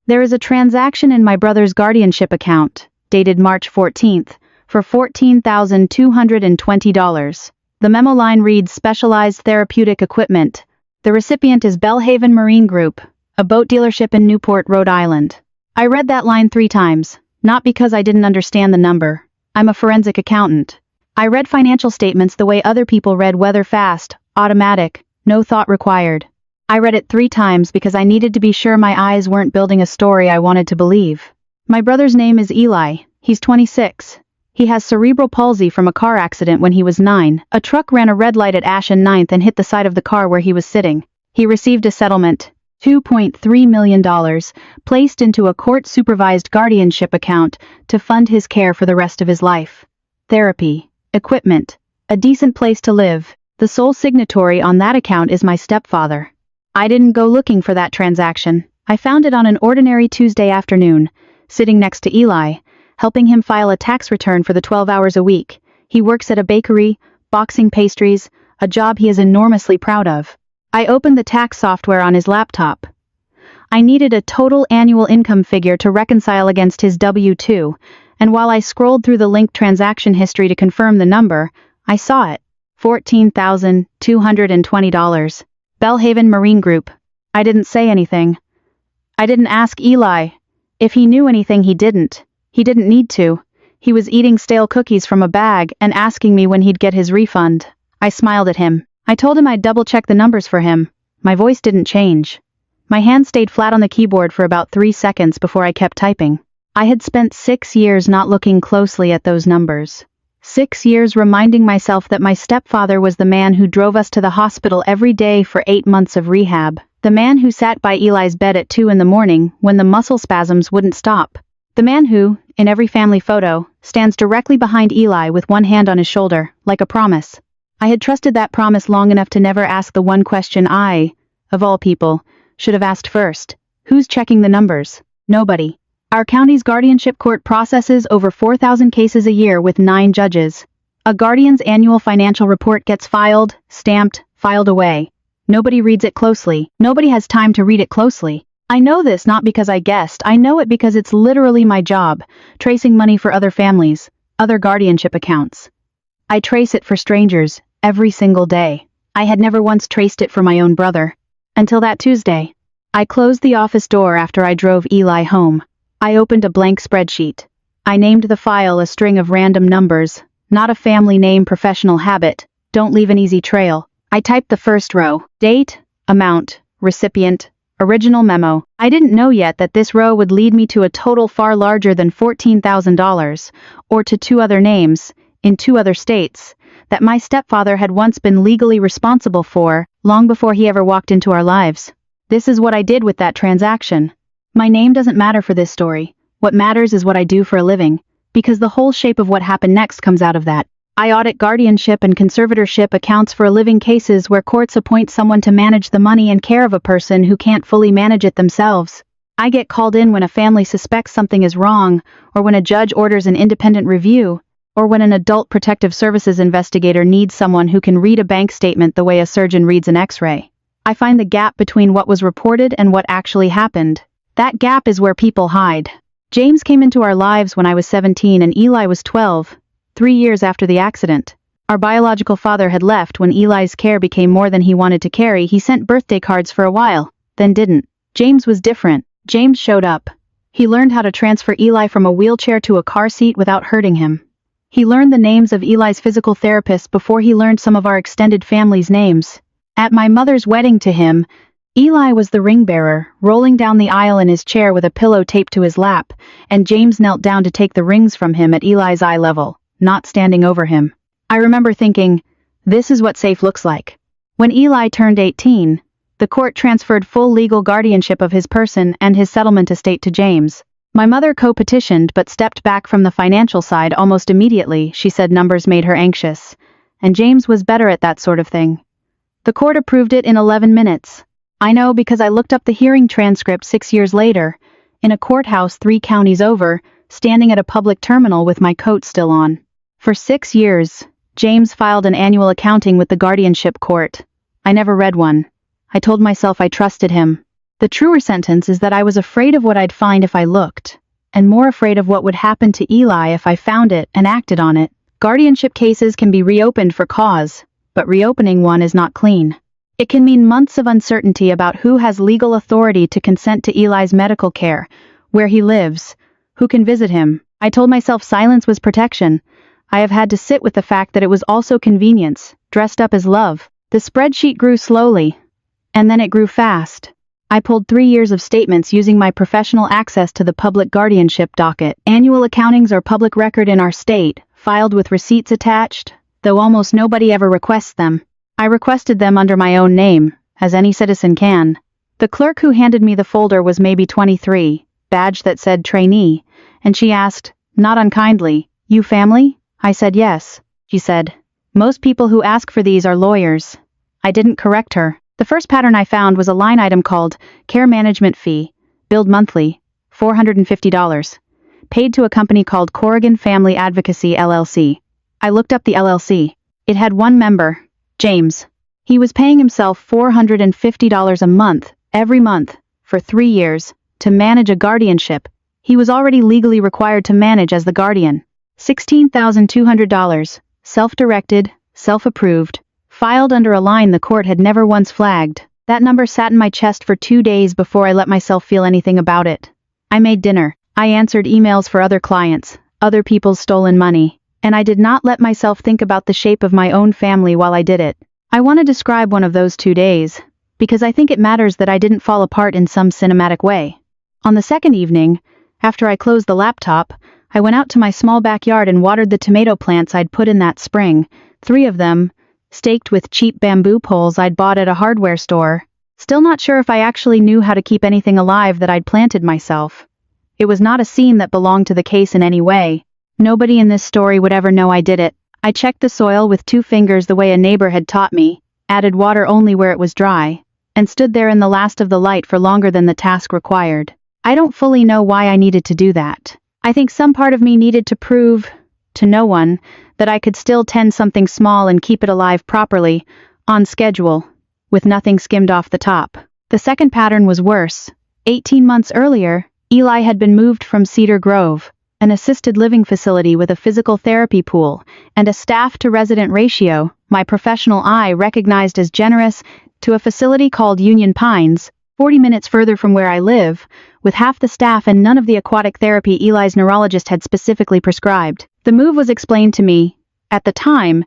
There is a transaction in my brother's guardianship account, dated March 14th, for $14,220. The memo line reads Specialized Therapeutic Equipment. The recipient is Belhaven Marine Group, a boat dealership in Newport, Rhode Island. I read that line 3 times, not because I didn't understand the number. I'm a forensic accountant. I read financial statements the way other people read weather fast, automatic, no thought required. I read it 3 times because I needed to be sure my eyes weren't building a story I wanted to believe. My brother's name is Eli. He's 26. He has cerebral palsy from a car accident when he was 9. A truck ran a red light at Ash and 9th and hit the side of the car where he was sitting. He received a settlement, $2.3 million, placed into a court-supervised guardianship account to fund his care for the rest of his life. Therapy, equipment, a decent place to live. The sole signatory on that account is my stepfather. I didn't go looking for that transaction. I found it on an ordinary Tuesday afternoon, sitting next to Eli, helping him file a tax return for the 12 hours a week. He works at a bakery, boxing pastries, a job he is enormously proud of. I opened the tax software on his laptop. I needed a total annual income figure to reconcile against his W-2, and while I scrolled through the linked transaction history to confirm the number, I saw it. $14,220. Belhaven Marine Group. I didn't say anything. I didn't ask Eli. If he knew anything, he didn't. He didn't need to. He was eating stale cookies from a bag and asking me when he'd get his refund. I smiled at him. I told him I'd double-check the numbers for him. My voice didn't change. My hand stayed flat on the keyboard for about 3 seconds before I kept typing. I had spent 6 years not looking closely at those numbers. 6 years reminding myself that my stepfather was the man who drove us to the hospital every day for 8 months of rehab. The man who sat by Eli's bed at 2 in the morning when the muscle spasms wouldn't stop. The man who, in every family photo, stands directly behind Eli with one hand on his shoulder, like a promise. I had trusted that promise long enough to never ask the one question I, of all people, should have asked first. Who's checking the numbers? Nobody. Our county's guardianship court processes over 4,000 cases a year with 9 judges. A guardian's annual financial report gets filed, stamped, filed away. Nobody reads it closely. Nobody has time to read it closely. I know this not because I guessed. I know it because it's literally my job, tracing money for other families, other guardianship accounts. I trace it for strangers, every single day. I had never once traced it for my own brother. Until that Tuesday. I closed the office door after I drove Eli home. I opened a blank spreadsheet. I named the file a string of random numbers, not a family name professional habit. Don't leave an easy trail. I typed the first row, date, amount, recipient, original memo. I didn't know yet that this row would lead me to a total far larger than $14,000, or to 2 other names, in 2 other states, that my stepfather had once been legally responsible for, long before he ever walked into our lives. This is what I did with that transaction. My name doesn't matter for this story. What matters is what I do for a living, because the whole shape of what happened next comes out of that. I audit guardianship and conservatorship accounts for a living cases where courts appoint someone to manage the money and care of a person who can't fully manage it themselves. I get called in when a family suspects something is wrong, or when a judge orders an independent review, or when an adult protective services investigator needs someone who can read a bank statement the way a surgeon reads an X-ray. I find the gap between what was reported and what actually happened. That gap is where people hide. James came into our lives when I was 17 and Eli was 12. 3 years after the accident. Our biological father had left when Eli's care became more than he wanted to carry. He sent birthday cards for a while, then didn't. James was different. James showed up. He learned how to transfer Eli from a wheelchair to a car seat without hurting him. He learned the names of Eli's physical therapists before he learned some of our extended family's names. At my mother's wedding to him, Eli was the ring bearer, rolling down the aisle in his chair with a pillow taped to his lap, and James knelt down to take the rings from him at Eli's eye level, not standing over him. I remember thinking, this is what safe looks like. When Eli turned 18, the court transferred full legal guardianship of his person and his settlement estate to James. My mother co-petitioned but stepped back from the financial side almost immediately. She said numbers made her anxious, and James was better at that sort of thing. The court approved it in 11 minutes. I know because I looked up the hearing transcript 6 years later, in a courthouse 3 counties over, standing at a public terminal with my coat still on. For 6 years, James filed an annual accounting with the guardianship court. I never read one. I told myself I trusted him. The truer sentence is that I was afraid of what I'd find if I looked, and more afraid of what would happen to Eli if I found it and acted on it. Guardianship cases can be reopened for cause, but reopening one is not clean. It can mean months of uncertainty about who has legal authority to consent to Eli's medical care, where he lives, who can visit him. I told myself silence was protection. I have had to sit with the fact that it was also convenience, dressed up as love. The spreadsheet grew slowly, and then it grew fast. I pulled 3 years of statements using my professional access to the public guardianship docket. Annual accountings are public record in our state, filed with receipts attached, though almost nobody ever requests them. I requested them under my own name, as any citizen can. The clerk who handed me the folder was maybe 23, badge that said trainee, and she asked, not unkindly, "You family?" I said yes. She said, "Most people who ask for these are lawyers." I didn't correct her. The first pattern I found was a line item called Care Management Fee, billed monthly, $450, paid to a company called Corrigan Family Advocacy LLC. I looked up the LLC. It had one member, James. He was paying himself $450 a month, every month, for 3 years, to manage a guardianship he was already legally required to manage as the guardian. $16,200, self-directed, self-approved, filed under a line the court had never once flagged. That number sat in my chest for 2 days before I let myself feel anything about it. I made dinner. I answered emails for other clients, other people's stolen money, and I did not let myself think about the shape of my own family while I did it. I want to describe one of those 2 days, because I think it matters that I didn't fall apart in some cinematic way. On the second evening, after I closed the laptop, I went out to my small backyard and watered the tomato plants I'd put in that spring, 3 of them, staked with cheap bamboo poles I'd bought at a hardware store. Still not sure if I actually knew how to keep anything alive that I'd planted myself. It was not a scene that belonged to the case in any way. Nobody in this story would ever know I did it. I checked the soil with 2 fingers the way a neighbor had taught me, added water only where it was dry, and stood there in the last of the light for longer than the task required. I don't fully know why I needed to do that. I think some part of me needed to prove, to no one, that I could still tend something small and keep it alive properly, on schedule, with nothing skimmed off the top. The second pattern was worse. 18 months earlier, Eli had been moved from Cedar Grove, an assisted living facility with a physical therapy pool, and a staff-to-resident ratio, my professional eye recognized as generous, to a facility called Union Pines, 40 minutes further from where I live, with half the staff and none of the aquatic therapy Eli's neurologist had specifically prescribed. The move was explained to me, at the time,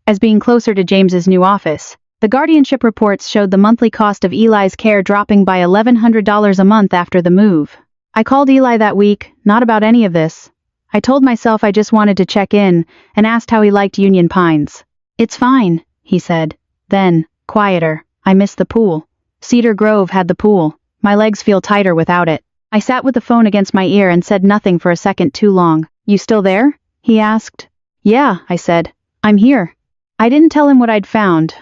as being closer to James's new office. The guardianship reports showed the monthly cost of Eli's care dropping by $1,100 a month after the move. I called Eli that week, not about any of this. I told myself I just wanted to check in, and asked how he liked Union Pines. "It's fine," he said. Then, quieter, "I miss the pool. Cedar Grove had the pool. My legs feel tighter without it." I sat with the phone against my ear and said nothing for a second too long. "You still there?" he asked. "Yeah," I said. "I'm here." I didn't tell him what I'd found.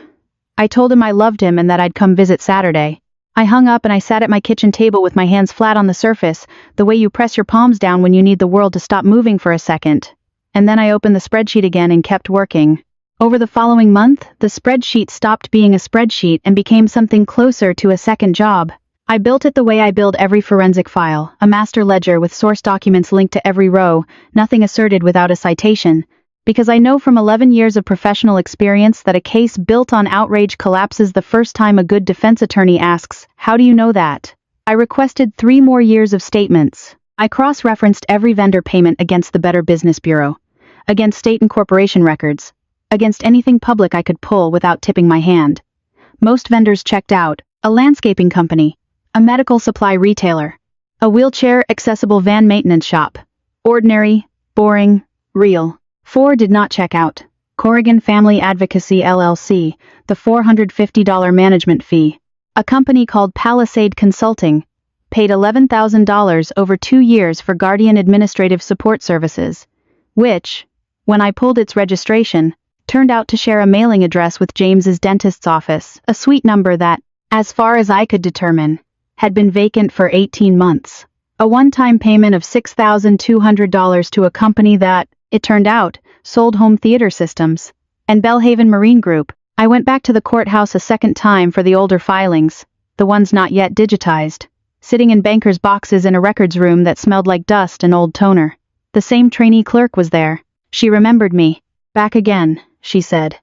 I told him I loved him and that I'd come visit Saturday. I hung up and I sat at my kitchen table with my hands flat on the surface, the way you press your palms down when you need the world to stop moving for a second. And then I opened the spreadsheet again and kept working. Over the following month, the spreadsheet stopped being a spreadsheet and became something closer to a second job. I built it the way I build every forensic file, a master ledger with source documents linked to every row, nothing asserted without a citation, because I know from 11 years of professional experience that a case built on outrage collapses the first time a good defense attorney asks, "How do you know that?" I requested 3 more years of statements. I cross-referenced every vendor payment against the Better Business Bureau, against state and corporation records, against anything public I could pull without tipping my hand. Most vendors checked out: a landscaping company, a medical supply retailer, a wheelchair-accessible van maintenance shop. Ordinary, boring, real. 4 did not check out: Corrigan Family Advocacy LLC, the $450 management fee. A company called Palisade Consulting, paid $11,000 over 2 years for Guardian Administrative Support Services, which, when I pulled its registration, turned out to share a mailing address with James's dentist's office, a suite number that, as far as I could determine, had been vacant for 18 months. A one-time payment of $6,200 to a company that, it turned out, sold home theater systems. And Belhaven Marine Group. I went back to the courthouse a second time for the older filings. the ones not yet digitized, sitting in bankers' boxes in a records room that smelled like dust and old toner. The same trainee clerk was there. She remembered me. "Back again," she said.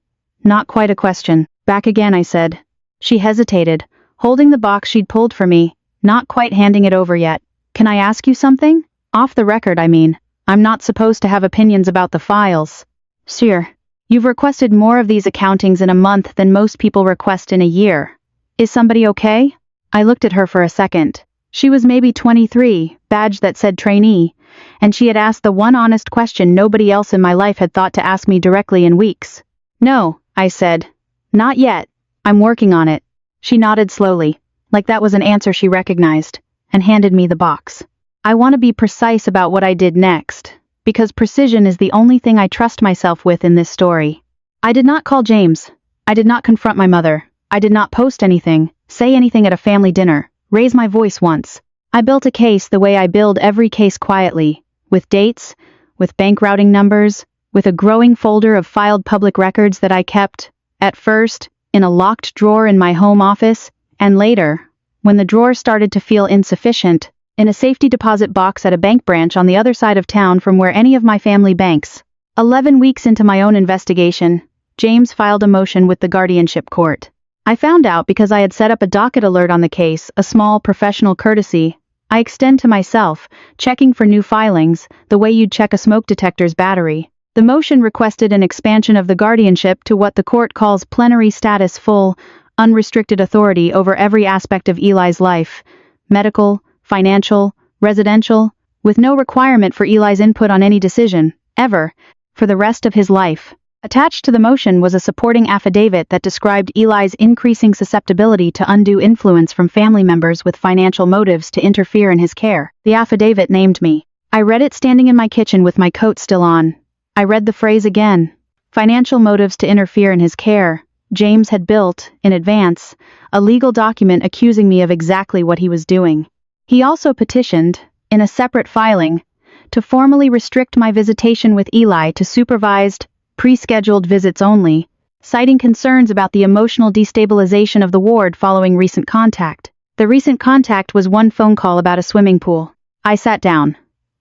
Not quite a question. "Back again," I said. She hesitated, holding the box she'd pulled for me, not quite handing it over yet. "Can I ask you something? Off the record, I mean. I'm not supposed to have opinions about the files." "Sure. You've requested more of these accountings in a month than most people request in a year. Is somebody okay?" I looked at her for a second. She was maybe 23, badge that said trainee, and she had asked the one honest question nobody else in my life had thought to ask me directly in weeks. "No," I said. "Not yet. I'm working on it." She nodded slowly, like that was an answer she recognized, and handed me the box. I want to be precise about what I did next, because precision is the only thing I trust myself with in this story. I did not call James. I did not confront my mother. I did not post anything, say anything at a family dinner, raise my voice once. I built a case the way I build every case quietly, with dates, with bank routing numbers, with a growing folder of filed public records that I kept, at first, in a locked drawer in my home office, and later, when the drawer started to feel insufficient, in a safety deposit box at a bank branch on the other side of town from where any of my family banks. 11 weeks into my own investigation, James filed a motion with the Guardianship court. I found out because I had set up a docket alert on the case, a small professional courtesy I extend to myself, checking for new filings, the way you'd check a smoke detector's battery. The motion requested an expansion of the guardianship to what the court calls plenary status, full, unrestricted authority over every aspect of Eli's life, medical, financial, residential, with no requirement for Eli's input on any decision, ever, for the rest of his life. Attached to the motion was a supporting affidavit that described Eli's increasing susceptibility to undue influence from family members with financial motives to interfere in his care. The affidavit named me. I read it standing in my kitchen with my coat still on. I read the phrase again. Financial motives to interfere in his care. James had built, in advance, a legal document accusing me of exactly what he was doing. He also petitioned, in a separate filing, to formally restrict my visitation with Eli to supervised, pre-scheduled visits only, citing concerns about the emotional destabilization of the ward following recent contact. The recent contact was one phone call about a swimming pool. I sat down.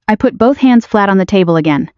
I put both hands flat on the table again.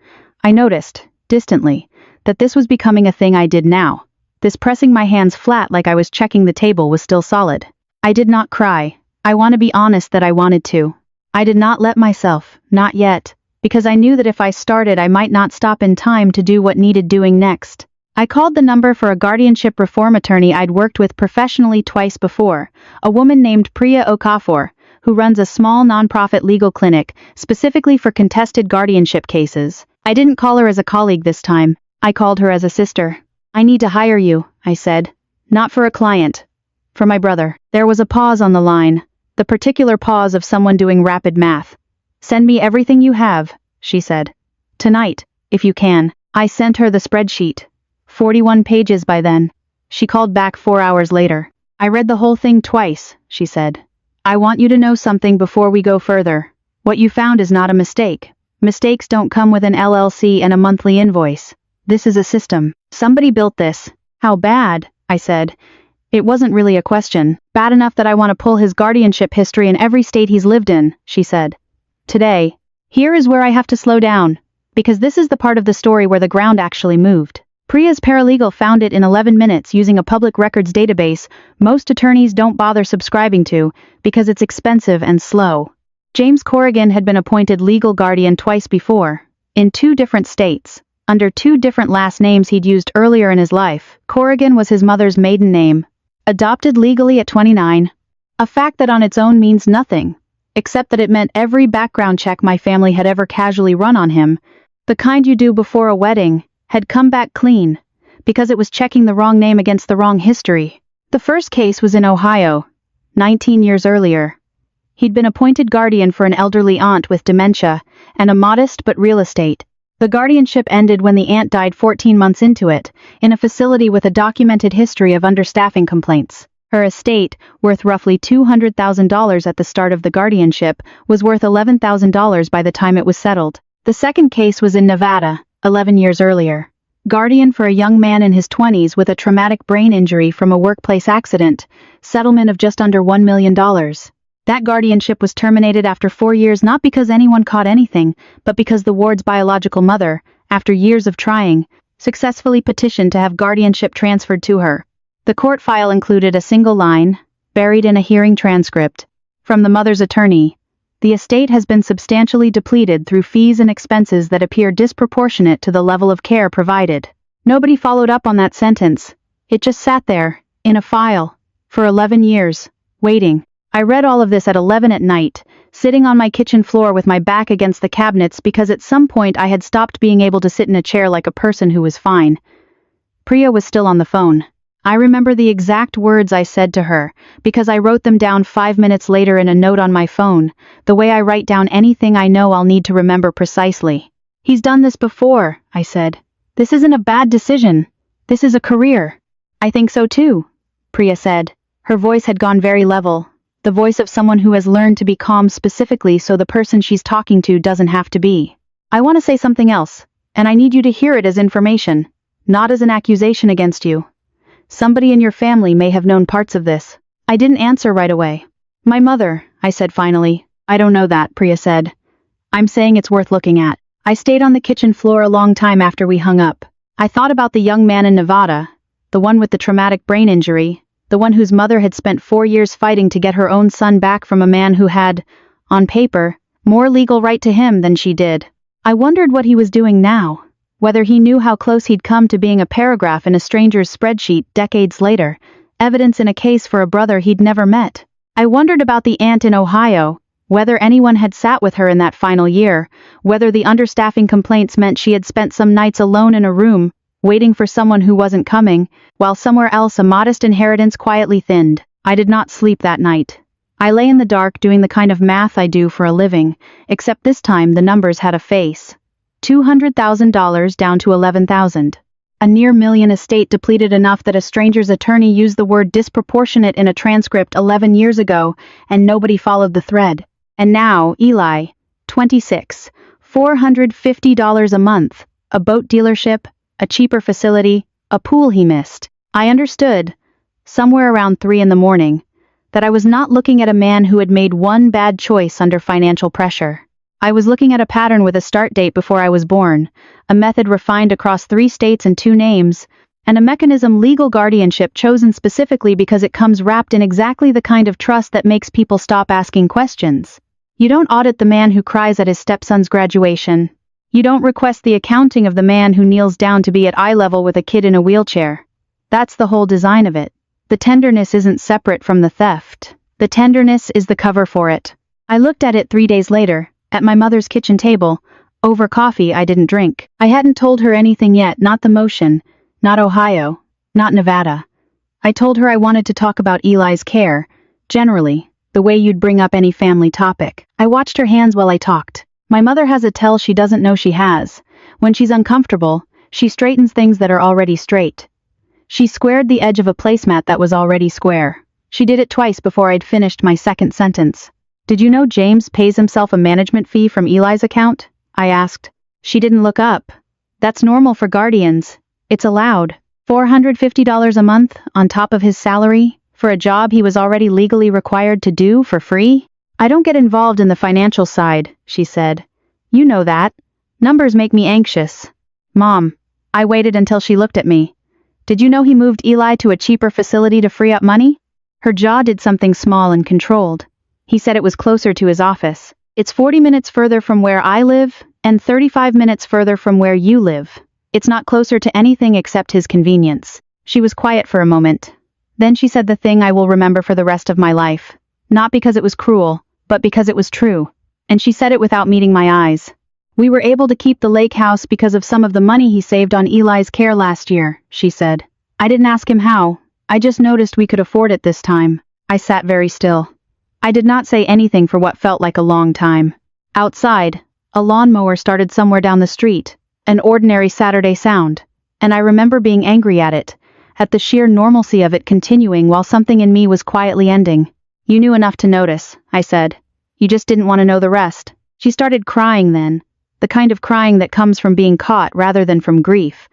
I noticed, distantly, that this was becoming a thing I did now. This pressing my hands flat like I was checking the table was still solid. I did not cry. I want to be honest that I wanted to. I did not let myself, not yet, because I knew that if I started I might not stop in time to do what needed doing next. I called the number for a guardianship reform attorney I'd worked with professionally twice before, a woman named Priya Okafor, who runs a small nonprofit legal clinic specifically for contested guardianship cases. I didn't call her as a colleague this time. I called her as a sister. "I need to hire you," I said. "Not for a client. For my brother." There was a pause on the line, the particular pause of someone doing rapid math. "Send me everything you have," she said. "Tonight, if you can." I sent her the spreadsheet. 41 pages by then. She called back 4 hours later. "I read the whole thing twice," she said. "I want you to know something before we go further. What you found is not a mistake. Mistakes don't come with an LLC and a monthly invoice. This is a system. Somebody built this." "How bad?" I said. It wasn't really a question. "Bad enough that I want to pull his guardianship history in every state he's lived in," she said. "Today. Here is where I have to slow down, because this is the part of the story where the ground actually moved. Priya's paralegal found it in 11 minutes using a public records database most attorneys don't bother subscribing to because it's expensive and slow. James Corrigan had been appointed legal guardian twice before, in 2 different states, under 2 different last names he'd used earlier in his life. Corrigan was his mother's maiden name. Adopted legally at 29. A fact that on its own means nothing, except that it meant every background check my family had ever casually run on him, the kind you do before a wedding, had come back clean, because it was checking the wrong name against the wrong history. The first case was in Ohio, 19 years earlier. He'd been appointed guardian for an elderly aunt with dementia and a modest but real estate. The guardianship ended when the aunt died 14 months into it, in a facility with a documented history of understaffing complaints. Her estate, worth roughly $200,000 at the start of the guardianship, was worth $11,000 by the time it was settled. The second case was in Nevada, 11 years earlier. Guardian for a young man in his 20s with a traumatic brain injury from a workplace accident, settlement of just under $1 million. That guardianship was terminated after 4 years not because anyone caught anything, but because the ward's biological mother, after years of trying, successfully petitioned to have guardianship transferred to her. The court file included a single line, buried in a hearing transcript, from the mother's attorney. The estate has been substantially depleted through fees and expenses that appear disproportionate to the level of care provided. Nobody followed up on that sentence. It just sat there, in a file, for 11 years, waiting. I read all of this at 11 at night, sitting on my kitchen floor with my back against the cabinets because at some point I had stopped being able to sit in a chair like a person who was fine. Priya was still on the phone. I remember the exact words I said to her, because I wrote them down 5 minutes later in a note on my phone, the way I write down anything I know I'll need to remember precisely. "He's done this before," I said. "This isn't a bad decision. This is a career." "I think so too," Priya said. Her voice had gone very level, the voice of someone who has learned to be calm specifically so the person she's talking to doesn't have to be. "I want to say something else, and I need you to hear it as information, not as an accusation against you. Somebody in your family may have known parts of this." I didn't answer right away. "My mother," I said finally. "I don't know that," Priya said. "I'm saying it's worth looking at." I stayed on the kitchen floor a long time after we hung up. I thought about the young man in Nevada, the one with the traumatic brain injury, the one whose mother had spent 4 years fighting to get her own son back from a man who had, on paper, more legal right to him than she did. I wondered what he was doing now, whether he knew how close he'd come to being a paragraph in a stranger's spreadsheet decades later, evidence in a case for a brother he'd never met. I wondered about the aunt in Ohio, whether anyone had sat with her in that final year, whether the understaffing complaints meant she had spent some nights alone in a room, waiting for someone who wasn't coming, while somewhere else a modest inheritance quietly thinned. I did not sleep that night. I lay in the dark doing the kind of math I do for a living, except this time the numbers had a face. $200,000 down to $11,000. A near million estate depleted enough that a stranger's attorney used the word disproportionate in a transcript 11 years ago, and nobody followed the thread. And now, Eli, 26, $450 a month, a boat dealership, a cheaper facility, a pool he missed. I understood, somewhere around 3 in the morning, that I was not looking at a man who had made one bad choice under financial pressure. I was looking at a pattern with a start date before I was born, a method refined across 3 states and 2 names, and a mechanism legal guardianship chosen specifically because it comes wrapped in exactly the kind of trust that makes people stop asking questions. You don't audit the man who cries at his stepson's graduation. You don't request the accounting of the man who kneels down to be at eye level with a kid in a wheelchair. That's the whole design of it. The tenderness isn't separate from the theft. The tenderness is the cover for it. I looked at it 3 days later, at my mother's kitchen table, over coffee I didn't drink. I hadn't told her anything yet, not the motion, not Ohio, not Nevada. I told her I wanted to talk about Eli's care, generally, the way you'd bring up any family topic. I watched her hands while I talked. My mother has a tell she doesn't know she has. When she's uncomfortable, she straightens things that are already straight. She squared the edge of a placemat that was already square. She did it twice before I'd finished my second sentence. "Did you know James pays himself a management fee from Eli's account?" I asked. She didn't look up. "That's normal for guardians. It's allowed. $450 a month, on top of his salary, for a job he was already legally required to do for free?" "I don't get involved in the financial side," she said. "You know that. Numbers make me anxious." "Mom." I waited until she looked at me. "Did you know he moved Eli to a cheaper facility to free up money?" Her jaw did something small and controlled. "He said it was closer to his office. It's 40 minutes further from where I live, and 35 minutes further from where you live. It's not closer to anything except his convenience." She was quiet for a moment. Then she said the thing I will remember for the rest of my life. Not because it was cruel, but because it was true. And she said it without meeting my eyes. "We were able to keep the lake house because of some of the money he saved on Eli's care last year," she said. "I didn't ask him how. I just noticed we could afford it this time." I sat very still. I did not say anything for what felt like a long time. Outside, a lawnmower started somewhere down the street, an ordinary Saturday sound, and I remember being angry at it, at the sheer normalcy of it continuing while something in me was quietly ending. "You knew enough to notice," I said. "You just didn't want to know the rest." She started crying then, the kind of crying that comes from being caught rather than from grief,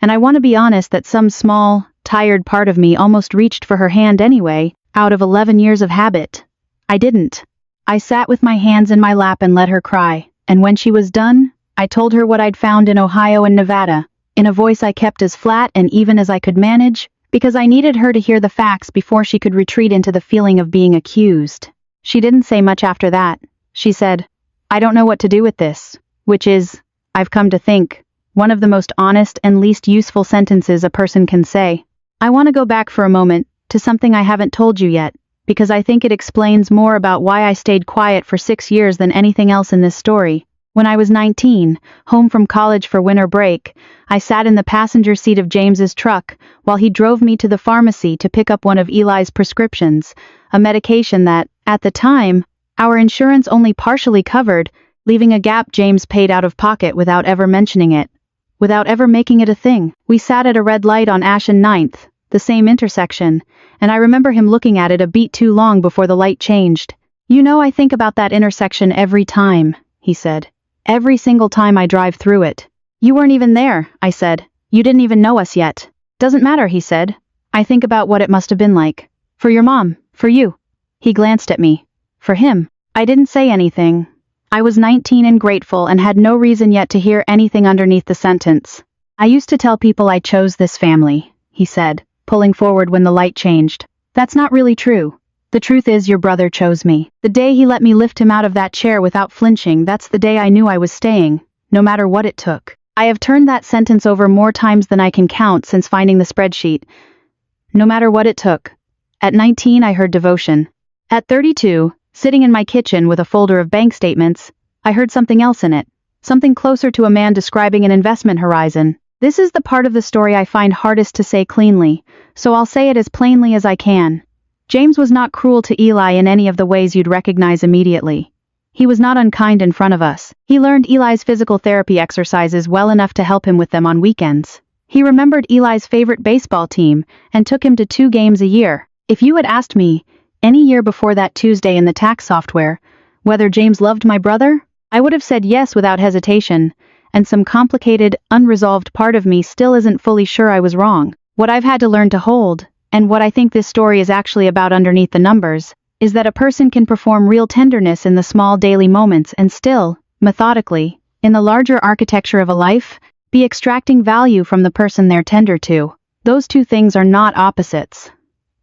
And I want to be honest that some small, tired part of me almost reached for her hand anyway, out of 11 years of habit. I didn't. I sat with my hands in my lap and let her cry, and when she was done, I told her what I'd found in Ohio and Nevada, in a voice I kept as flat and even as I could manage, because I needed her to hear the facts before she could retreat into the feeling of being accused. She didn't say much after that. She said, "I don't know what to do with this," which is, I've come to think, one of the most honest and least useful sentences a person can say. I want to go back for a moment to something I haven't told you yet, because I think it explains more about why I stayed quiet for 6 years than anything else in this story. When I was 19, home from college for winter break, I sat in the passenger seat of James's truck while he drove me to the pharmacy to pick up one of Eli's prescriptions, a medication that, at the time, our insurance only partially covered, leaving a gap James paid out of pocket without ever mentioning it, without ever making it a thing. We sat at a red light on Ash and 9th, the same intersection, and I remember him looking at it a beat too long before the light changed. "You know, I think about that intersection every time," he said. "Every single time I drive through it." "You weren't even there," I said. "You didn't even know us yet." "Doesn't matter," he said. "I think about what it must have been like. For your mom, for you." He glanced at me. For him. I didn't say anything. I was 19 and grateful and had no reason yet to hear anything underneath the sentence. "I used to tell people I chose this family," he said, pulling forward when the light changed. "That's not really true. The truth is your brother chose me. The day he let me lift him out of that chair without flinching, that's the day I knew I was staying, no matter what it took." I have turned that sentence over more times than I can count since finding the spreadsheet. No matter what it took. At 19 I heard devotion. At 32, sitting in my kitchen with a folder of bank statements, I heard something else in it. Something closer to a man describing an investment horizon. This is the part of the story I find hardest to say cleanly, so I'll say it as plainly as I can. James was not cruel to Eli in any of the ways you'd recognize immediately. He was not unkind in front of us. He learned Eli's physical therapy exercises well enough to help him with them on weekends. He remembered Eli's favorite baseball team and took him to 2 games a year. If you had asked me, any year before that Tuesday in the tax software, whether James loved my brother, I would have said yes without hesitation, and some complicated, unresolved part of me still isn't fully sure I was wrong. What I've had to learn to hold, and what I think this story is actually about underneath the numbers, is that a person can perform real tenderness in the small daily moments and still, methodically, in the larger architecture of a life, be extracting value from the person they're tender to. Those two things are not opposites.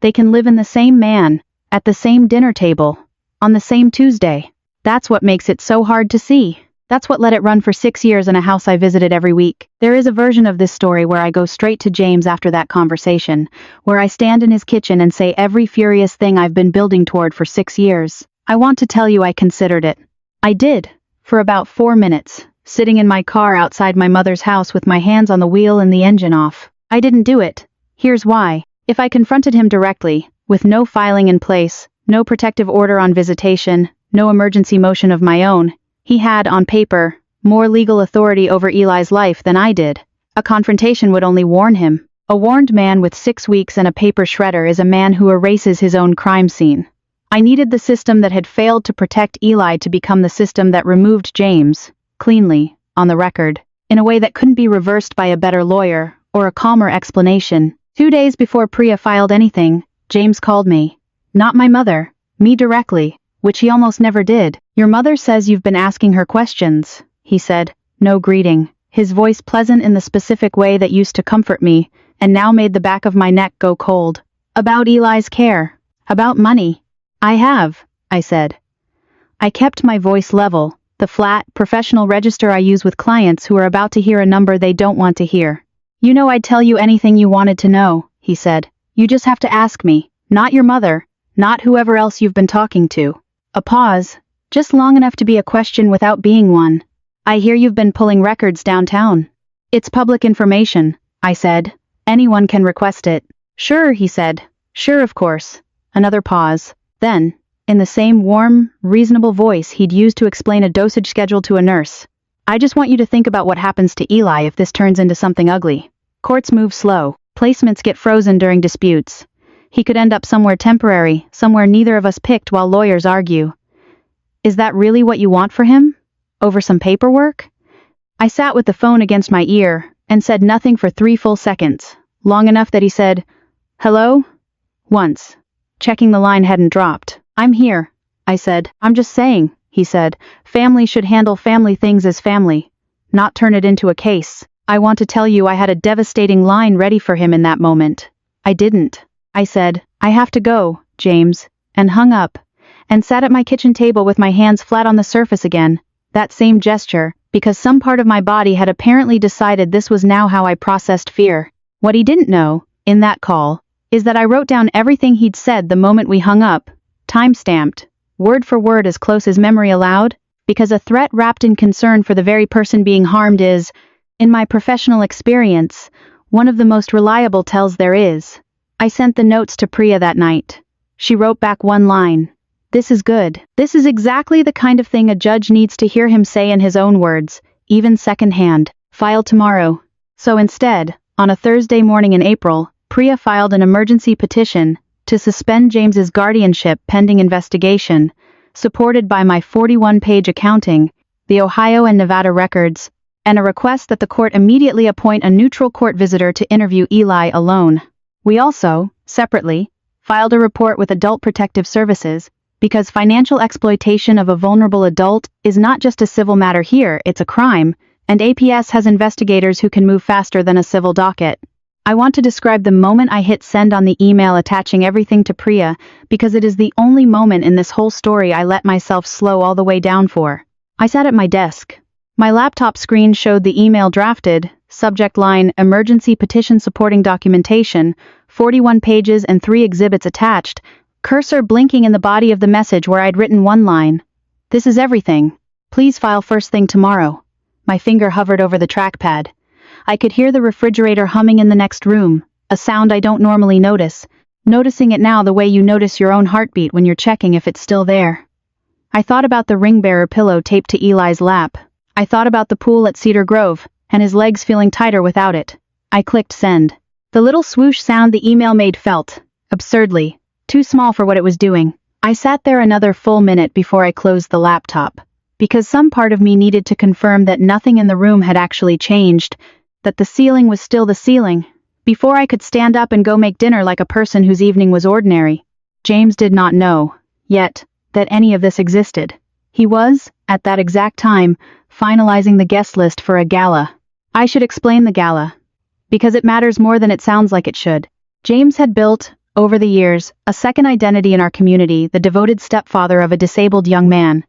They can live in the same man, at the same dinner table, on the same Tuesday. That's what makes it so hard to see. That's what let it run for 6 years in a house I visited every week. There is a version of this story where I go straight to James after that conversation, where I stand in his kitchen and say every furious thing I've been building toward for 6 years. I want to tell you I considered it. I did, for about 4 minutes, sitting in my car outside my mother's house with my hands on the wheel and the engine off. I didn't do it. Here's why. If I confronted him directly, with no filing in place, no protective order on visitation, no emergency motion of my own, he had, on paper, more legal authority over Eli's life than I did. A confrontation would only warn him. A warned man with 6 weeks and a paper shredder is a man who erases his own crime scene. I needed the system that had failed to protect Eli to become the system that removed James, cleanly, on the record, in a way that couldn't be reversed by a better lawyer, or a calmer explanation. 2 days before Priya filed anything, James called me. Not my mother, me directly, which he almost never did. "Your mother says you've been asking her questions," he said, no greeting, his voice pleasant in the specific way that used to comfort me, and now made the back of my neck go cold. "About Eli's care. About money." "I have," I said. I kept my voice level, the flat, professional register I use with clients who are about to hear a number they don't want to hear. "You know I'd tell you anything you wanted to know," he said. "You just have to ask me, not your mother, not whoever else you've been talking to." A pause, just long enough to be a question without being one. "I hear you've been pulling records downtown." "It's public information," I said. "Anyone can request it." "Sure," he said. "Sure, of course." Another pause. Then, in the same warm, reasonable voice he'd used to explain a dosage schedule to a nurse, "I just want you to think about what happens to Eli if this turns into something ugly. Courts move slow. Placements get frozen during disputes. He could end up somewhere temporary, somewhere neither of us picked while lawyers argue. Is that really what you want for him? Over some paperwork?" I sat with the phone against my ear, and said nothing for 3 full seconds, long enough that he said, "Hello?" once. Checking the line hadn't dropped. "I'm here," I said. "I'm just saying," he said. "Family should handle family things as family, not turn it into a case. I want to tell you I had a devastating line ready for him in that moment. I didn't. I said, "I have to go, James," and hung up, and sat at my kitchen table with my hands flat on the surface again. That same gesture, because some part of my body had apparently decided this was now how I processed fear. What he didn't know, in that call, is that I wrote down everything he'd said the moment we hung up, time-stamped, word for word as close as memory allowed, because a threat wrapped in concern for the very person being harmed is, in my professional experience, one of the most reliable tells there is. I sent the notes to Priya that night. She wrote back one line. "This is good. This is exactly the kind of thing a judge needs to hear him say in his own words, even secondhand. File tomorrow." So instead, on a Thursday morning in April, Priya filed an emergency petition to suspend James's guardianship pending investigation, supported by my 41-page accounting, the Ohio and Nevada records, and a request that the court immediately appoint a neutral court visitor to interview Eli alone. We also, separately, filed a report with Adult Protective Services, because financial exploitation of a vulnerable adult is not just a civil matter here, it's a crime, and APS has investigators who can move faster than a civil docket. I want to describe the moment I hit send on the email attaching everything to Priya, because it is the only moment in this whole story I let myself slow all the way down for. I sat at my desk. My laptop screen showed the email drafted, subject line, "Emergency Petition Supporting Documentation," 41 pages and 3 exhibits attached, cursor blinking in the body of the message where I'd written one line. "This is everything. Please file first thing tomorrow." My finger hovered over the trackpad. I could hear the refrigerator humming in the next room, a sound I don't normally notice, noticing it now the way you notice your own heartbeat when you're checking if it's still there. I thought about the ring-bearer pillow taped to Eli's lap. I thought about the pool at Cedar Grove, and his legs feeling tighter without it. I clicked send. The little swoosh sound the email made felt, absurdly, too small for what it was doing. I sat there another full minute before I closed the laptop, because some part of me needed to confirm that nothing in the room had actually changed, that the ceiling was still the ceiling, before I could stand up and go make dinner like a person whose evening was ordinary. James did not know, yet, that any of this existed. He was, at that exact time, finalizing the guest list for a gala. I should explain the gala, because it matters more than it sounds like it should. James had built, over the years, a second identity in our community, the devoted stepfather of a disabled young man,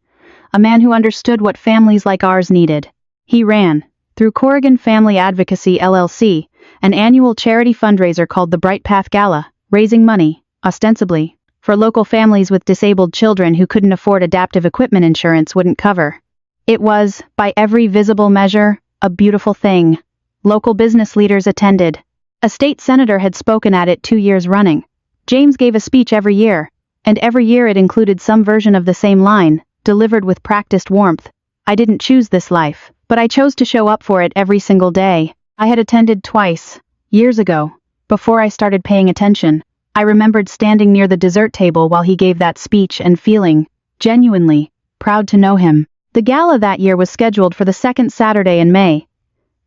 a man who understood what families like ours needed. He ran, through Corrigan Family Advocacy LLC, an annual charity fundraiser called the Bright Path Gala, raising money, ostensibly, for local families with disabled children who couldn't afford adaptive equipment insurance wouldn't cover. It was, by every visible measure, a beautiful thing. Local business leaders attended. A state senator had spoken at it 2 years running. James gave a speech every year, and every year it included some version of the same line, delivered with practiced warmth. I didn't choose this life, but I chose to show up for it every single day. I had attended twice, years ago, before I started paying attention. I remembered standing near the dessert table while he gave that speech and feeling, genuinely, proud to know him. The gala that year was scheduled for the second Saturday in May.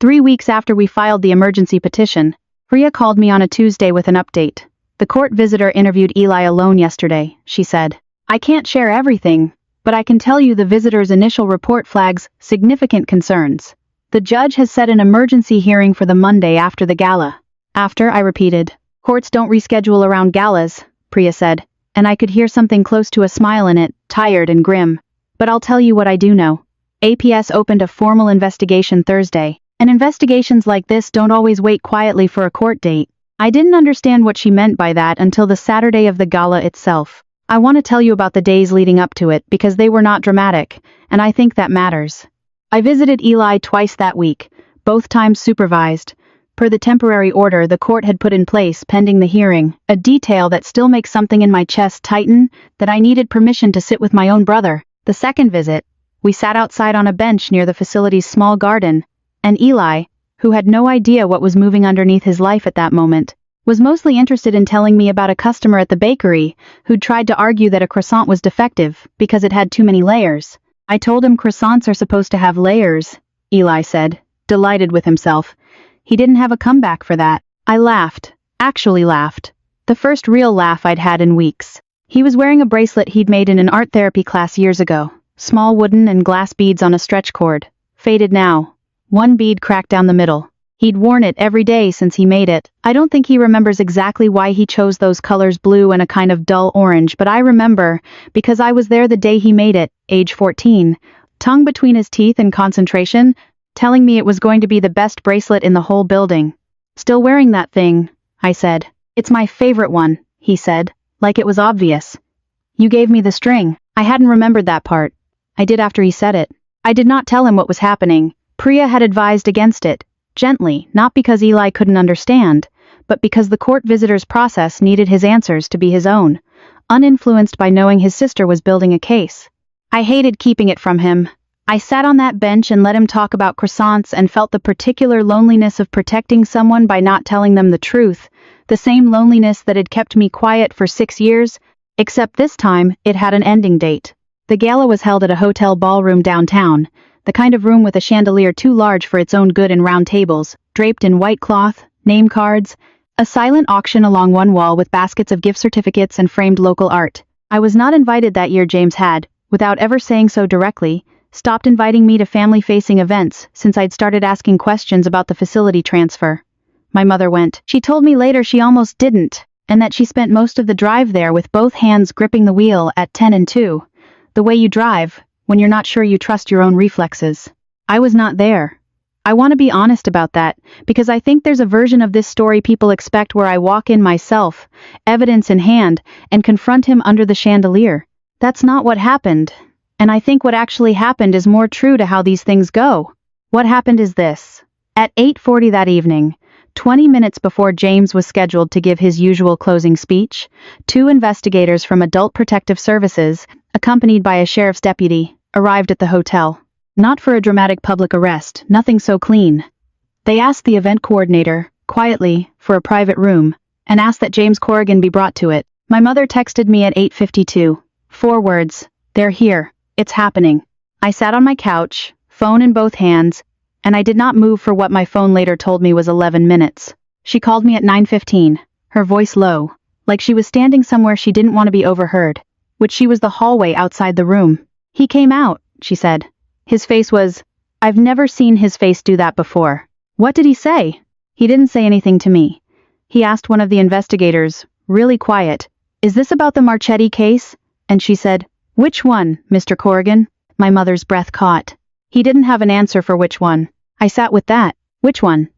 3 weeks after we filed the emergency petition, Priya called me on a Tuesday with an update. "The court visitor interviewed Eli alone yesterday," she said. "I can't share everything, but I can tell you the visitor's initial report flags significant concerns. The judge has set an emergency hearing for the Monday after the gala." "After," I repeated. "Courts don't reschedule around galas," Priya said, and I could hear something close to a smile in it, tired and grim. "But I'll tell you what I do know. APS opened a formal investigation Thursday, and investigations like this don't always wait quietly for a court date." I didn't understand what she meant by that until the Saturday of the gala itself. I want to tell you about the days leading up to it because they were not dramatic, and I think that matters. I visited Eli twice that week, both times supervised. Per the temporary order the court had put in place pending the hearing, a detail that still makes something in my chest tighten, that I needed permission to sit with my own brother. The second visit, we sat outside on a bench near the facility's small garden, and Eli, who had no idea what was moving underneath his life at that moment, was mostly interested in telling me about a customer at the bakery who'd tried to argue that a croissant was defective because it had too many layers. I told him croissants are supposed to have layers, Eli said, delighted with himself. He didn't have a comeback for that. I laughed. Actually laughed. The first real laugh I'd had in weeks. He was wearing a bracelet he'd made in an art therapy class years ago. Small wooden and glass beads on a stretch cord. Faded now. One bead cracked down the middle. He'd worn it every day since he made it. I don't think he remembers exactly why he chose those colors, blue and a kind of dull orange, but I remember, because I was there the day he made it, age 14, tongue between his teeth in concentration, telling me it was going to be the best bracelet in the whole building. Still wearing that thing, I said. It's my favorite one, he said, like it was obvious. You gave me the string. I hadn't remembered that part. I did after he said it. I did not tell him what was happening. Priya had advised against it. Gently, not because Eli couldn't understand, but because the court visitor's process needed his answers to be his own, uninfluenced by knowing his sister was building a case. I hated keeping it from him. I sat on that bench and let him talk about croissants and felt the particular loneliness of protecting someone by not telling them the truth, the same loneliness that had kept me quiet for 6 years, except this time it had an ending date. The gala was held at a hotel ballroom downtown, the kind of room with a chandelier too large for its own good and round tables, draped in white cloth, name cards, a silent auction along one wall with baskets of gift certificates and framed local art. I was not invited that year. James had, without ever saying so directly, stopped inviting me to family-facing events since I'd started asking questions about the facility transfer. My mother went. She told me later she almost didn't, and that she spent most of the drive there with both hands gripping the wheel at 10 and 2. The way you drive, when you're not sure you trust your own reflexes. I was not there. I want to be honest about that, because I think there's a version of this story people expect where I walk in myself, evidence in hand, and confront him under the chandelier. That's not what happened, and I think what actually happened is more true to how these things go. What happened is this. At 8:40 that evening, 20 minutes before James was scheduled to give his usual closing speech, 2 investigators from Adult Protective Services, accompanied by a sheriff's deputy, arrived at the hotel. Not for a dramatic public arrest, nothing so clean. They asked the event coordinator, quietly, for a private room, and asked that James Corrigan be brought to it. My mother texted me at 8:52. 4 words. They're here. It's happening. I sat on my couch, phone in both hands, and I did not move for what my phone later told me was 11 minutes. She called me at 9:15, her voice low, like she was standing somewhere she didn't want to be overheard, which she was the hallway outside the room. He came out, she said. His face was... I've never seen his face do that before. What did he say? He didn't say anything to me. He asked one of the investigators, really quiet, "Is this about the Marchetti case?" And she said, "Which one, Mr. Corrigan?" My mother's breath caught. He didn't have an answer for which one. I sat with that. Which one?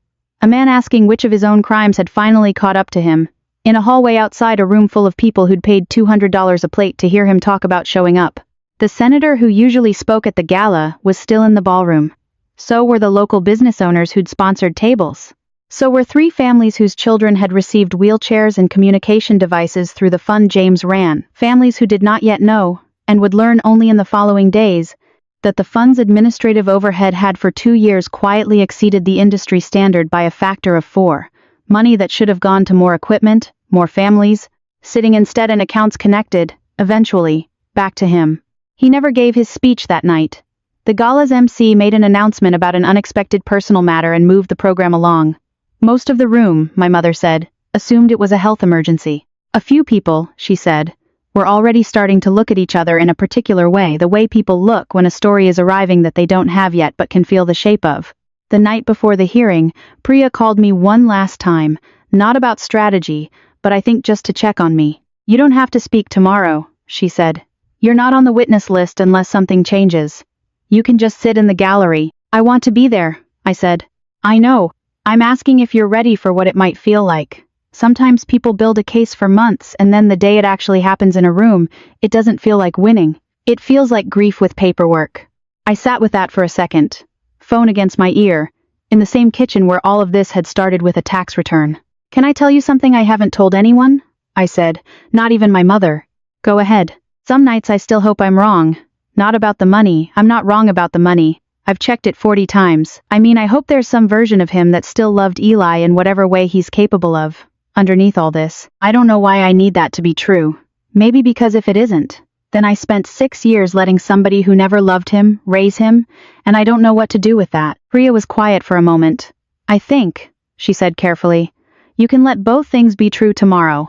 A man asking which of his own crimes had finally caught up to him. In a hallway outside a room full of people who'd paid $200 a plate to hear him talk about showing up. The senator who usually spoke at the gala was still in the ballroom. So were the local business owners who'd sponsored tables. So were 3 families whose children had received wheelchairs and communication devices through the fund James ran, families who did not yet know, and would learn only in the following days, that the fund's administrative overhead had for 2 years quietly exceeded the industry standard by a factor of 4, money that should have gone to more equipment, more families, sitting instead in accounts connected, eventually, back to him. He never gave his speech that night. The gala's MC made an announcement about an unexpected personal matter and moved the program along. Most of the room, my mother said, assumed it was a health emergency. A few people, she said, were already starting to look at each other in a particular way, the way people look when a story is arriving that they don't have yet but can feel the shape of. The night before the hearing, Priya called me one last time, not about strategy, but I think just to check on me. "You don't have to speak tomorrow," she said. "You're not on the witness list unless something changes. You can just sit in the gallery." "I want to be there," I said. "I know. I'm asking if you're ready for what it might feel like. Sometimes people build a case for months and then the day it actually happens in a room, it doesn't feel like winning. It feels like grief with paperwork." I sat with that for a second, phone against my ear, in the same kitchen where all of this had started with a tax return. "Can I tell you something I haven't told anyone?" I said, "not even my mother." "Go ahead." "Some nights I still hope I'm wrong. Not about the money. I'm not wrong about the money. I've checked it 40 times. I mean, I hope there's some version of him that still loved Eli in whatever way he's capable of. Underneath all this, I don't know why I need that to be true. Maybe because if it isn't, then I spent 6 years letting somebody who never loved him raise him, and I don't know what to do with that." Priya was quiet for a moment. "I think," she said carefully. You can let both things be true tomorrow.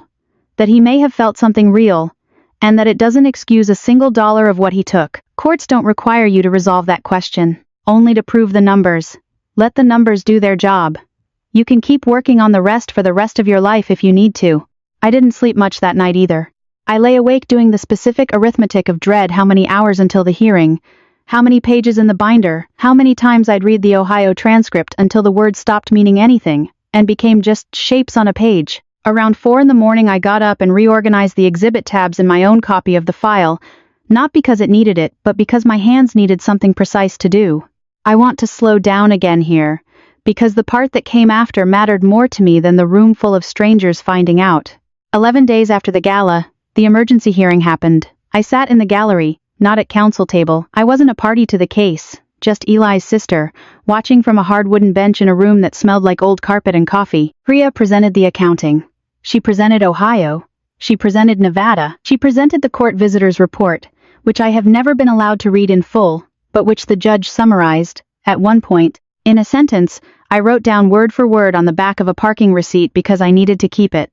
That he may have felt something real, and that it doesn't excuse a single dollar of what he took. Courts don't require you to resolve that question, only to prove the numbers. Let the numbers do their job. You can keep working on the rest for the rest of your life if you need to. I didn't sleep much that night either. I lay awake doing the specific arithmetic of dread: how many hours until the hearing, how many pages in the binder, how many times I'd read the Ohio transcript until the words stopped meaning anything, and became just shapes on a page. Around 4 in the morning I got up and reorganized the exhibit tabs in my own copy of the file, not because it needed it, but because my hands needed something precise to do. I want to slow down again here, because the part that came after mattered more to me than the room full of strangers finding out. 11 days after the gala, the emergency hearing happened. I sat in the gallery, not at counsel table. I wasn't a party to the case, just Eli's sister, watching from a hard wooden bench in a room that smelled like old carpet and coffee. Priya presented the accounting. She presented Ohio. She presented Nevada. She presented the court visitor's report, which I have never been allowed to read in full, but which the judge summarized. At one point, in a sentence, I wrote down word for word on the back of a parking receipt because I needed to keep it.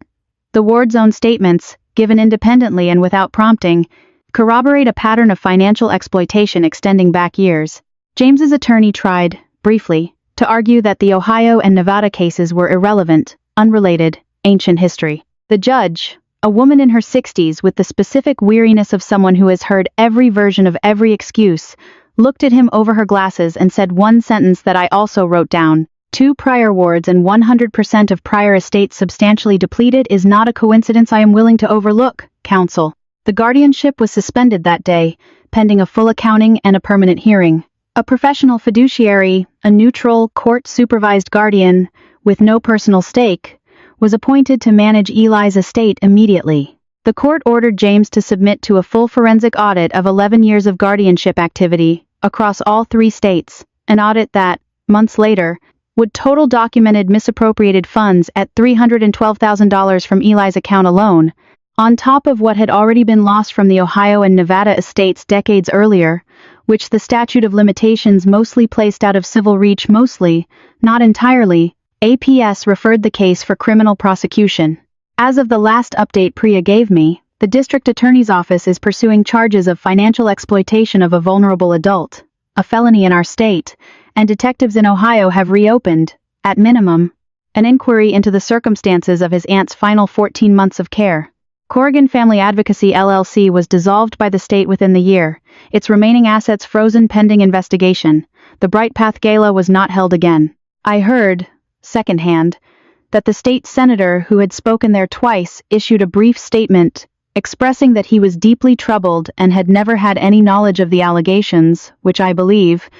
The ward's own statements, given independently and without prompting, corroborate a pattern of financial exploitation extending back years. James's attorney tried, briefly, to argue that the Ohio and Nevada cases were irrelevant, unrelated, ancient history. The judge, a woman in her 60s with the specific weariness of someone who has heard every version of every excuse, looked at him over her glasses and said one sentence that I also wrote down. 2 prior wards and 100% of prior estates substantially depleted is not a coincidence I am willing to overlook, counsel. The guardianship was suspended that day, pending a full accounting and a permanent hearing. A professional fiduciary, a neutral, court-supervised guardian, with no personal stake, was appointed to manage Eli's estate immediately. The court ordered James to submit to a full forensic audit of 11 years of guardianship activity across all 3 states, an audit that, months later, would total documented misappropriated funds at $312,000 from Eli's account alone, on top of what had already been lost from the Ohio and Nevada estates decades earlier, which the statute of limitations mostly placed out of civil reach. Mostly, not entirely. APS referred the case for criminal prosecution. As of the last update Priya gave me, the district attorney's office is pursuing charges of financial exploitation of a vulnerable adult, a felony in our state, and detectives in Ohio have reopened, at minimum, an inquiry into the circumstances of his aunt's final 14 months of care. Corrigan Family Advocacy LLC was dissolved by the state within the year, its remaining assets frozen pending investigation. The Bright Path Gala was not held again. I heard, secondhand, that the state senator who had spoken there twice issued a brief statement expressing that he was deeply troubled and had never had any knowledge of the allegations, which I believe,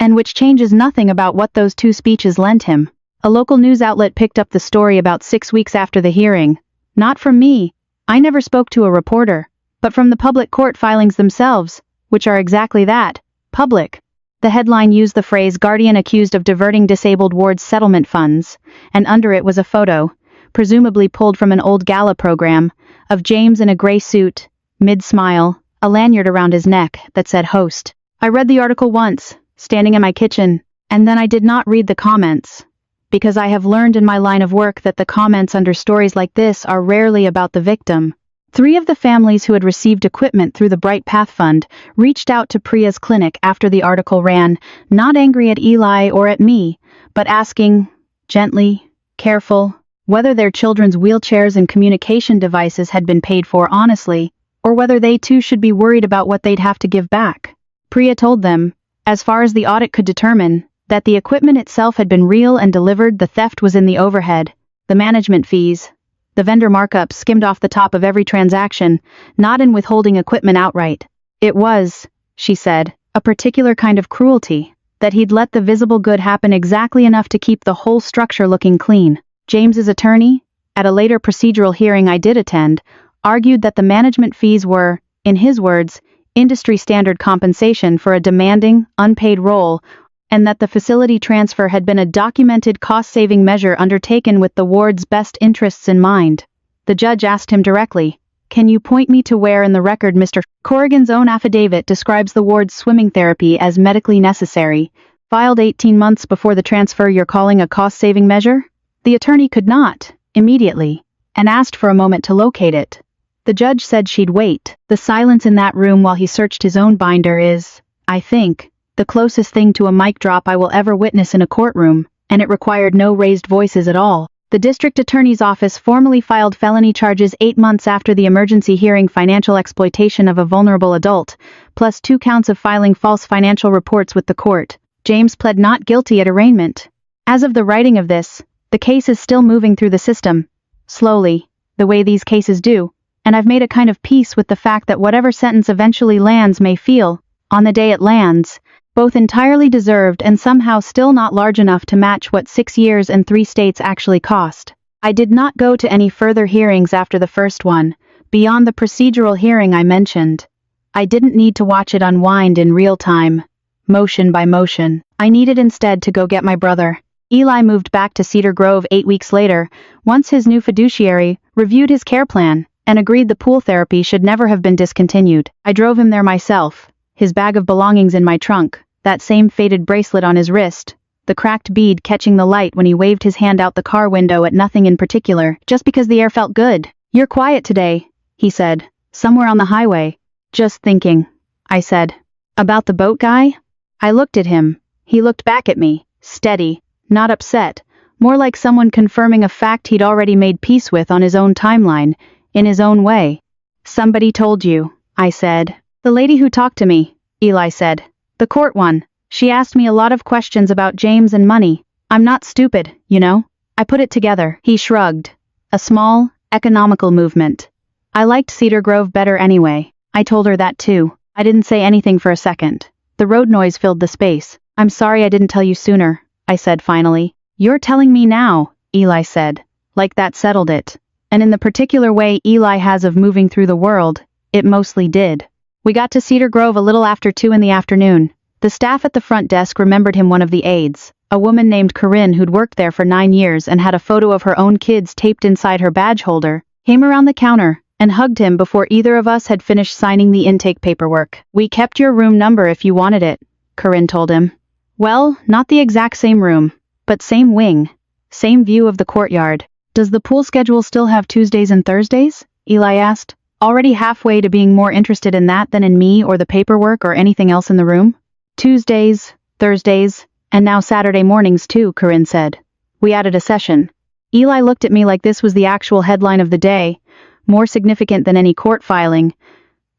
and which changes nothing about what those 2 speeches lent him. A local news outlet picked up the story about 6 weeks after the hearing. Not from me. I never spoke to a reporter, but from the public court filings themselves, which are exactly that, public. The headline used the phrase "Guardian accused of diverting disabled ward's settlement funds," and under it was a photo, presumably pulled from an old gala program, of James in a gray suit, mid-smile, a lanyard around his neck that said host. I read the article once, standing in my kitchen, and then I did not read the comments, because I have learned in my line of work that the comments under stories like this are rarely about the victim. 3 of the families who had received equipment through the Bright Path Fund reached out to Priya's clinic after the article ran, not angry at Eli or at me, but asking, gently, careful, whether their children's wheelchairs and communication devices had been paid for honestly, or whether they too should be worried about what they'd have to give back. Priya told them, as far as the audit could determine, that the equipment itself had been real and delivered. The theft was in the overhead, the management fees, the vendor markup skimmed off the top of every transaction, not in withholding equipment outright. It was, she said, a particular kind of cruelty, that he'd let the visible good happen exactly enough to keep the whole structure looking clean. James's attorney, at a later procedural hearing I did attend, argued that the management fees were, in his words, industry standard compensation for a demanding, unpaid role, and that the facility transfer had been a documented cost-saving measure undertaken with the ward's best interests in mind. The judge asked him directly, "Can you point me to where in the record Mr. Corrigan's own affidavit describes the ward's swimming therapy as medically necessary, filed 18 months before the transfer you're calling a cost-saving measure?" The attorney could not, immediately, and asked for a moment to locate it. The judge said she'd wait. The silence in that room while he searched his own binder is, I think, the closest thing to a mic drop I will ever witness in a courtroom, and it required no raised voices at all. The district attorney's office formally filed felony charges 8 months after the emergency hearing financial exploitation of a vulnerable adult, plus 2 counts of filing false financial reports with the court. James pled not guilty at arraignment. As of the writing of this, the case is still moving through the system, slowly, the way these cases do, and I've made a kind of peace with the fact that whatever sentence eventually lands may feel, on the day it lands, both entirely deserved and somehow still not large enough to match what 6 years and 3 states actually cost. I did not go to any further hearings after the first one, beyond the procedural hearing I mentioned. I didn't need to watch it unwind in real time, motion by motion. I needed instead to go get my brother. Eli moved back to Cedar Grove 8 weeks later, once his new fiduciary reviewed his care plan and agreed the pool therapy should never have been discontinued. I drove him there myself, his bag of belongings in my trunk, that same faded bracelet on his wrist, the cracked bead catching the light when he waved his hand out the car window at nothing in particular, just because the air felt good. You're quiet today, he said, somewhere on the highway. Just thinking, I said. About the boat guy? I looked at him. He looked back at me, steady, not upset, more like someone confirming a fact he'd already made peace with on his own timeline, in his own way. Somebody told you, I said. The lady who talked to me, Eli said. The court one. She asked me a lot of questions about James and money. I'm not stupid, you know. I put it together. He shrugged. A small, economical movement. I liked Cedar Grove better anyway. I told her that too. I didn't say anything for a second. The road noise filled the space. I'm sorry I didn't tell you sooner, I said finally. You're telling me now, Eli said. Like that settled it. And in the particular way Eli has of moving through the world, it mostly did. We got to Cedar Grove a little after 2 in the afternoon. The staff at the front desk remembered him one of the aides, a woman named Corinne who'd worked there for 9 years and had a photo of her own kids taped inside her badge holder, came around the counter and hugged him before either of us had finished signing the intake paperwork. We kept your room number if you wanted it, Corinne told him. Well, not the exact same room, but same wing, same view of the courtyard. Does the pool schedule still have Tuesdays and Thursdays? Eli asked, already halfway to being more interested in that than in me or the paperwork or anything else in the room. Tuesdays, Thursdays, and now Saturday mornings too, Corinne said. We added a session. Eli looked at me like this was the actual headline of the day, more significant than any court filing.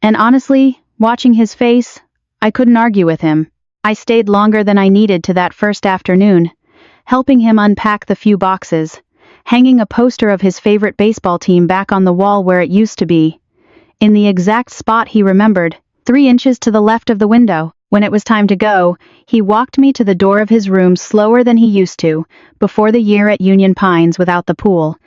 And honestly, watching his face, I couldn't argue with him. I stayed longer than I needed to that first afternoon, helping him unpack the few boxes, hanging a poster of his favorite baseball team back on the wall where it used to be, in the exact spot he remembered, 3 inches to the left of the window. When it was time to go, he walked me to the door of his room slower than he used to, before the year at Union Pines without the pool.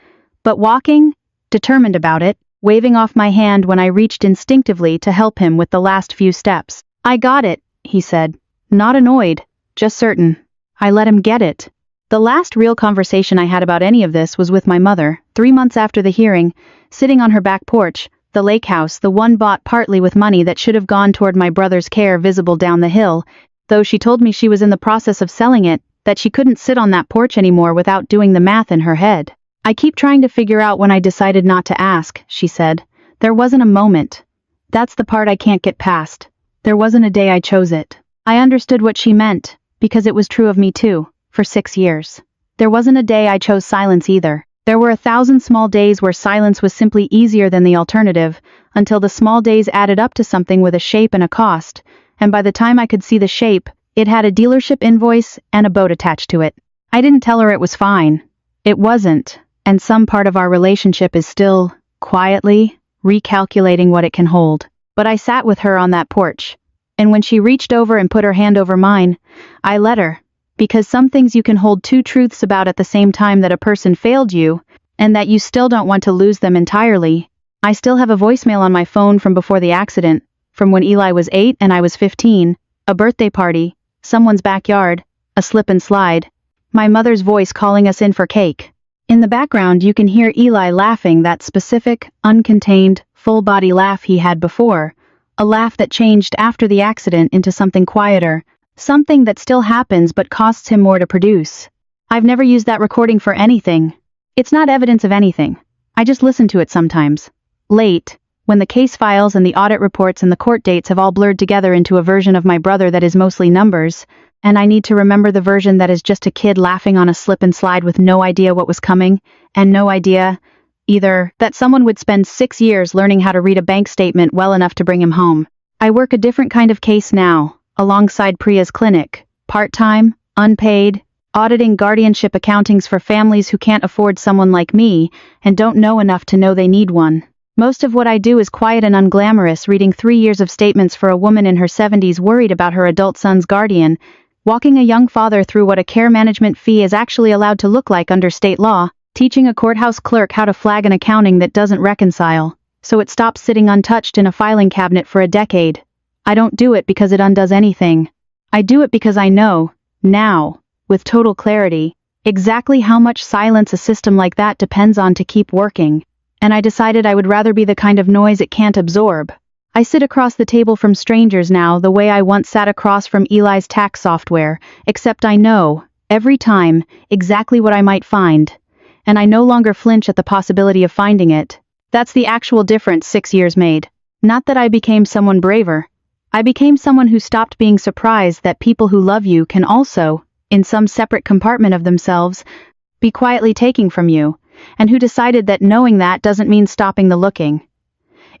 But walking, determined about it, waving off my hand when I reached instinctively to help him with the last few steps. I got it, he said. Not annoyed, just certain. I let him get it. The last real conversation I had about any of this was with my mother, 3 months after the hearing, sitting on her back porch, the lake house, the one bought partly with money that should have gone toward my brother's care visible down the hill, though she told me she was in the process of selling it, that she couldn't sit on that porch anymore without doing the math in her head. I keep trying to figure out when I decided not to ask, she said. There wasn't a moment. That's the part I can't get past. There wasn't a day I chose it. I understood what she meant, because it was true of me too, for 6 years. There wasn't a day I chose silence either. There were 1,000 small days where silence was simply easier than the alternative, until the small days added up to something with a shape and a cost, and by the time I could see the shape, it had a dealership invoice and a boat attached to it. I didn't tell her it was fine. It wasn't, and some part of our relationship is still, quietly, recalculating what it can hold. But I sat with her on that porch, and when she reached over and put her hand over mine, I let her. Because some things you can hold 2 truths about at the same time, that a person failed you, and that you still don't want to lose them entirely. I still have a voicemail on my phone from before the accident, from when Eli was 8 and I was 15, a birthday party, someone's backyard, a slip and slide, my mother's voice calling us in for cake. In the background you can hear Eli laughing, that specific, uncontained, full-body laugh he had before, a laugh that changed after the accident into something quieter, something that still happens but costs him more to produce. I've never used that recording for anything. It's not evidence of anything. I just listen to it sometimes. Late, when the case files and the audit reports and the court dates have all blurred together into a version of my brother that is mostly numbers, and I need to remember the version that is just a kid laughing on a slip and slide with no idea what was coming, and no idea, either, that someone would spend 6 years learning how to read a bank statement well enough to bring him home. I work a different kind of case now, alongside Priya's clinic, part-time, unpaid, auditing guardianship accountings for families who can't afford someone like me and don't know enough to know they need one. Most of what I do is quiet and unglamorous, reading 3 years of statements for a woman in her 70s worried about her adult son's guardian, walking a young father through what a care management fee is actually allowed to look like under state law, teaching a courthouse clerk how to flag an accounting that doesn't reconcile, so it stops sitting untouched in a filing cabinet for a decade. I don't do it because it undoes anything. I do it because I know, now, with total clarity, exactly how much silence a system like that depends on to keep working, and I decided I would rather be the kind of noise it can't absorb. I sit across the table from strangers now the way I once sat across from Eli's tax software, except I know, every time, exactly what I might find, and I no longer flinch at the possibility of finding it. That's the actual difference 6 years made. Not that I became someone braver. I became someone who stopped being surprised that people who love you can also, in some separate compartment of themselves, be quietly taking from you, and who decided that knowing that doesn't mean stopping the looking.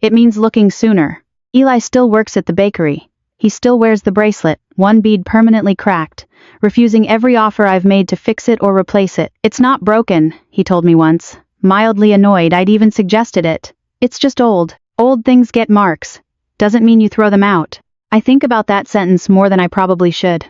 It means looking sooner. Eli still works at the bakery. He still wears the bracelet, one bead permanently cracked, refusing every offer I've made to fix it or replace it. It's not broken, he told me once. Mildly annoyed I'd even suggested it. It's just old. Old things get marks. Doesn't mean you throw them out. I think about that sentence more than I probably should.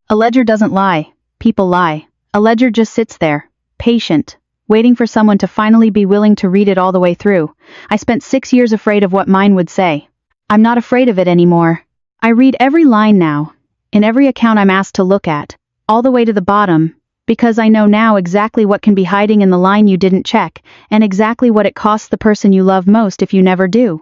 A ledger doesn't lie. People lie. A ledger just sits there, patient, waiting for someone to finally be willing to read it all the way through. I spent 6 years afraid of what mine would say. I'm not afraid of it anymore. I read every line now, in every account I'm asked to look at, all the way to the bottom, because I know now exactly what can be hiding in the line you didn't check, and exactly what it costs the person you love most if you never do.